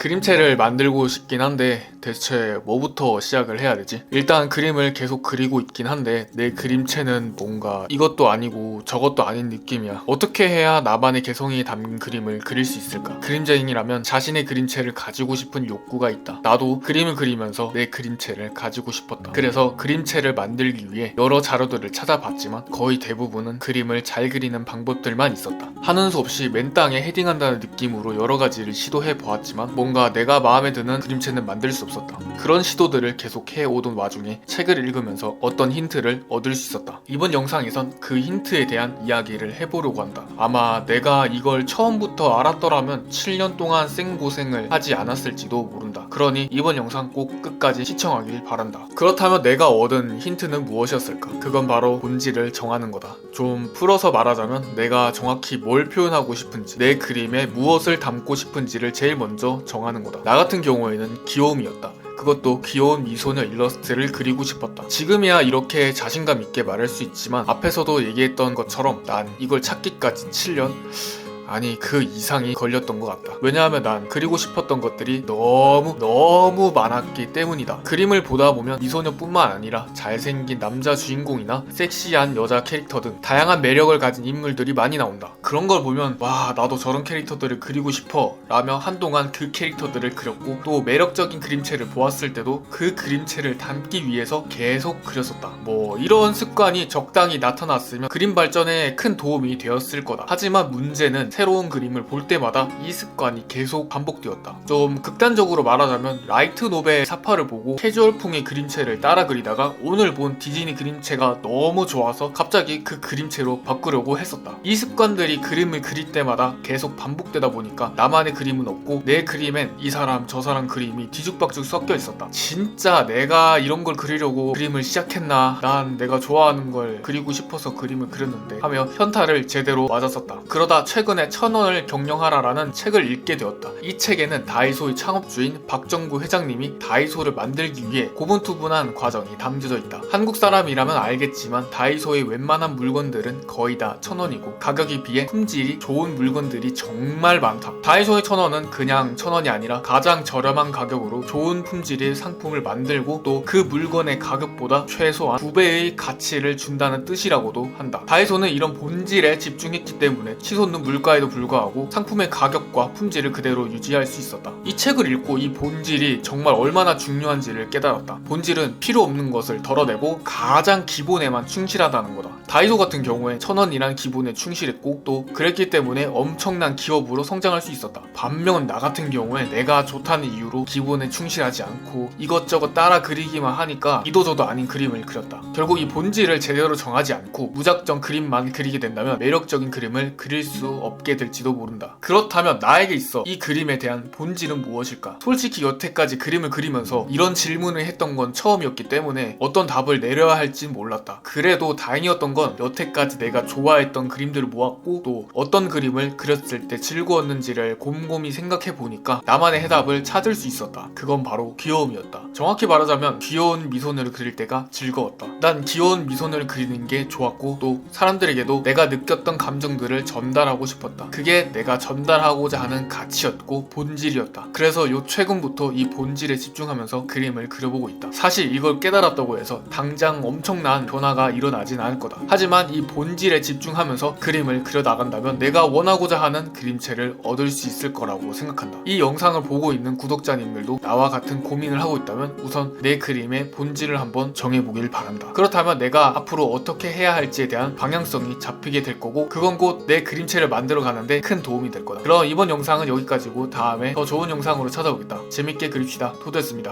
그림체를 만들고 싶긴 한데 대체 뭐부터 시작을 해야 되지? 일단 그림을 계속 그리고 있긴 한데 내 그림체는 뭔가 이것도 아니고 저것도 아닌 느낌이야. 어떻게 해야 나만의 개성이 담긴 그림을 그릴 수 있을까? 그림자인이라면 자신의 그림체를 가지고 싶은 욕구가 있다. 나도 그림을 그리면서 내 그림체를 가지고 싶었다. 그래서 그림체를 만들기 위해 여러 자료들을 찾아봤지만 거의 대부분은 그림을 잘 그리는 방법들만 있었다. 하는 수 없이 맨 땅에 헤딩한다는 느낌으로 여러 가지를 시도해 보았지만 뭔가 내가 마음에 드는 그림체는 만들 수 없었다. 그런 시도들을 계속 해오던 와중에 책을 읽으면서 어떤 힌트를 얻을 수 있었다. 이번 영상에선 그 힌트에 대한 이야기를 해보려고 한다. 아마 내가 이걸 처음부터 알았더라면 7년 동안 생고생을 하지 않았을지도 모른다. 그러니 이번 영상 꼭 끝까지 시청하길 바란다. 그렇다면 내가 얻은 힌트는 무엇이었을까? 그건 바로 본질을 정하는 거다. 좀 풀어서 말하자면 내가 정확히 뭘 표현하고 싶은지, 내 그림에 무엇을 담고 싶은지를 제일 먼저 정하는 거다. 나 같은 경우에는 귀여움이었다. 그것도 귀여운 미소녀 일러스트를 그리고 싶었다. 지금이야 이렇게 자신감 있게 말할 수 있지만 앞에서도 얘기했던 것처럼 난 이걸 찾기까지 7년? 아니 그 이상이 걸렸던 것 같다. 왜냐하면 난 그리고 싶었던 것들이 너무 많았기 때문이다. 그림을 보다 보면 미소녀뿐만 아니라 잘생긴 남자 주인공이나 섹시한 여자 캐릭터 등 다양한 매력을 가진 인물들이 많이 나온다. 그런 걸 보면 와 나도 저런 캐릭터들을 그리고 싶어 라며 한동안 그 캐릭터들을 그렸고 또 매력적인 그림체를 보았을 때도 그 그림체를 담기 위해서 계속 그렸었다. 뭐 이런 습관이 적당히 나타났으면 그림 발전에 큰 도움이 되었을 거다. 하지만 문제는 새로운 그림을 볼 때마다 이 습관이 계속 반복되었다. 좀 극단적으로 말하자면 라이트 노벨 사파를 보고 캐주얼풍의 그림체를 따라 그리다가 오늘 본 디즈니 그림체가 너무 좋아서 갑자기 그 그림체로 바꾸려고 했었다. 이 습관들이 그림을 그릴 때마다 계속 반복되다 보니까 나만의 그림은 없고 내 그림엔 이 사람 저 사람 그림이 뒤죽박죽 섞여 있었다. 진짜 내가 이런 걸 그리려고 그림을 시작했나? 난 내가 좋아하는 걸 그리고 싶어서 그림을 그렸는데 하며 현타를 제대로 맞았었다. 그러다 최근에 1000원을 경영하라라는 책을 읽게 되었다. 이 책에는 다이소의 창업주인 박정구 회장님이 다이소를 만들기 위해 고분투분한 과정이 담겨져 있다. 한국 사람이라면 알겠지만 다이소의 웬만한 물건들은 거의 다 1000원이고 가격에 비해 품질이 좋은 물건들이 정말 많다. 다이소의 1000원은 그냥 1000원이 아니라 가장 저렴한 가격으로 좋은 품질의 상품을 만들고 또 그 물건의 가격보다 최소한 2배의 가치를 준다는 뜻이라고도 한다. 다이소는 이런 본질에 집중했기 때문에 치솟는 물가에도 불구하고 상품의 가격과 품질을 그대로 유지할 수 있었다. 이 책을 읽고 이 본질이 정말 얼마나 중요한지를 깨달았다. 본질은 필요 없는 것을 덜어내고 가장 기본에만 충실하다는 거다. 다이소 같은 경우에 1000원이란 기본에 충실했고 또 그랬기 때문에 엄청난 기업으로 성장할 수 있었다. 반면 나 같은 경우에 내가 좋다는 이유로 기본에 충실하지 않고 이것저것 따라 그리기만 하니까 이도저도 아닌 그림을 그렸다. 결국 이 본질을 제대로 정하지 않고 무작정 그림만 그리게 된다면 매력적인 그림을 그릴 수 없게 될지도 모른다. 그렇다면 나에게 있어 이 그림에 대한 본질은 무엇일까? 솔직히 여태까지 그림을 그리면서 이런 질문을 했던 건 처음이었기 때문에 어떤 답을 내려야 할지 몰랐다. 그래도 다행이었던 건 여태까지 내가 좋아했던 그림들을 모았고 또 어떤 그림을 그렸을 때 즐거웠는지를 곰곰이 생각해 보니까 나만의 해답을 찾을 수 있었다. 그건 바로 귀여움이었다. 정확히 말하자면 귀여운 미소녀를 그릴 때가 즐거웠다. 난 귀여운 미소녀를 그리는 게 좋았고 또 사람들에게도 내가 느꼈던 감정들을 전달하고 싶었다. 그게 내가 전달하고자 하는 가치였고 본질이었다. 그래서 최근부터 이 본질에 집중하면서 그림을 그려보고 있다. 사실 이걸 깨달았다고 해서 당장 엄청난 변화가 일어나진 않을 거다. 하지만 이 본질에 집중하면서 그림을 그려나간다면 내가 원하고자 하는 그림체를 얻을 수 있을 거라고 생각한다. 이 영상을 보고 있는 구독자님들도 나와 같은 고민을 하고 있다면 우선 내 그림의 본질을 한번 정해보길 바란다. 그렇다면 내가 앞으로 어떻게 해야 할지에 대한 방향성이 잡히게 될 거고 그건 곧 내 그림체를 만들어 가는데 큰 도움이 될 거다. 그럼 이번 영상은 여기까지고 다음에 더 좋은 영상으로 찾아오겠다. 재밌게 그립시다. 도도였습니다.